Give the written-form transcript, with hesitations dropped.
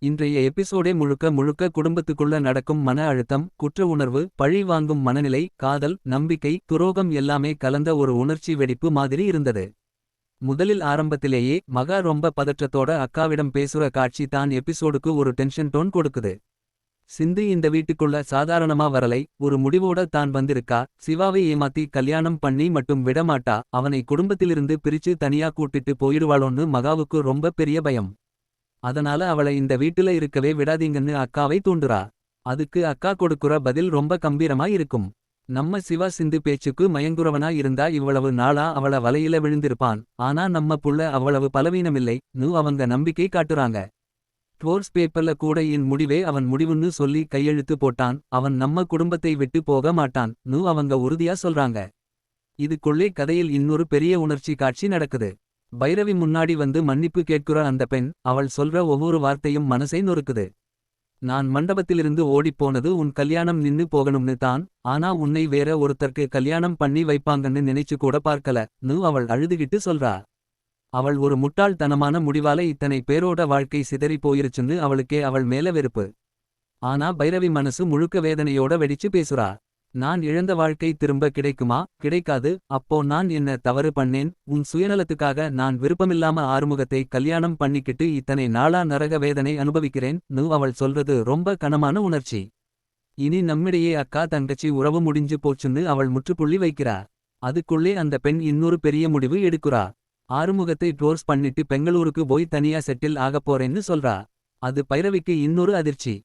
இன்றைய எபிசோடே முழுக்க முழுக்க குடும்பத்துக்குள்ள நடக்கும் மன அழுத்தம், குற்ற உணர்வு, பழி வாங்கும் மனநிலை, காதல், நம்பிக்கை, துரோகம் எல்லாமே கலந்த ஒரு உணர்ச்சி வெடிப்பு மாதிரி இருந்தது. முதலில் ஆரம்பத்திலேயே மகா ரொம்ப பதற்றத்தோட அக்காவிடம் பேசுற காட்சி தான் எபிசோடுக்கு ஒரு டென்ஷன் டோன் கொடுக்குது. சிந்து இந்த வீட்டுக்குள்ள சாதாரணமா வரலை, ஒரு முடிவோட தான் வந்திருக்கா. சிவாவை ஏமாத்தி கல்யாணம் பண்ணி மட்டும் விடமாட்டா, அவனை குடும்பத்திலிருந்து பிரிச்சு தனியா கூட்டிட்டு போயிடுவாளோன்னு மகாவுக்கு ரொம்ப பெரிய பயம். அதனால அவளை இந்த வீட்டுல இருக்கவே விடாதீங்கன்னு அக்காவை தூண்டுறா. அதுக்கு அக்கா கொடுக்குற பதில் ரொம்ப கம்பீரமா இருக்கும். நம்ம சிவா சிந்து பேச்சுக்கு மயங்குறவனா இருந்தா இவ்வளவு நாளா அவள வலையில விழுந்திருப்பான். ஆனா நம்ம புள்ள அவ்வளவு பலவீனமில்லை அவங்க நம்பிக்கை காட்டுறாங்க. ட்வோர்ஸ் பேப்பர்ல கூட என் முடிவே அவன் முடிவுன்னு சொல்லி கையெழுத்து போட்டான். அவன் நம்ம குடும்பத்தை விட்டு போக மாட்டான் அவங்க உறுதியா சொல்றாங்க. இதுக்குள்ளே கதையில் இன்னொரு பெரிய உணர்ச்சி காட்சி நடக்குது. பைரவி முன்னாடி வந்து மன்னிப்பு கேட்குற அந்த பெண், அவள் சொல்ற ஒவ்வொரு வார்த்தையும் மனசை நொறுக்குது. நான் மண்டபத்திலிருந்து ஓடிப்போனது உன் கல்யாணம் நின்னு போகணும்னு தான். ஆனா உன்னை வேற ஒருத்தருக்கு கல்யாணம் பண்ணி வைப்பாங்கன்னு நினைச்சு கூட பார்க்கல அவள் அழுதுகிட்டு சொல்றா. அவள் ஒரு முட்டாள்தனமான முடிவால இத்தனை பேரோட வாழ்க்கை சிதறி போயிருச்சுன்னு அவளுக்கே அவள் மேல வெறுப்பு. ஆனா பைரவி மனசு முழுக்க வேதனையோட வெடிச்சு பேசுறா. நான் இழந்த வாழ்க்கை திரும்ப கிடைக்குமா? கிடைக்காது. அப்போ நான் என்ன தவறு பண்ணேன்? உன் சுயநலத்துக்காக நான் விருப்பமில்லாம ஆறுமுகத்தை கல்யாணம் பண்ணிக்கிட்டு இத்தனை நாளா நரக வேதனை அனுபவிக்கிறேன் அவள் சொல்றது ரொம்ப கனமான உணர்ச்சி. இனி நம்மிடையே அக்கா தங்கச்சி உறவு முடிஞ்சு போச்சுன்னு அவள் முற்றுப்புள்ளி வைக்கிறா. அதுக்குள்ளே அந்த பெண் இன்னொரு பெரிய முடிவு எடுக்குறா. ஆறுமுகத்தை ட்வோர்ஸ் பண்ணிட்டு பெங்களூருக்கு போய் தனியா செட்டில் ஆகப்போறேன்னு சொல்றா. அது பைரவிக்கு இன்னொரு அதிர்ச்சி.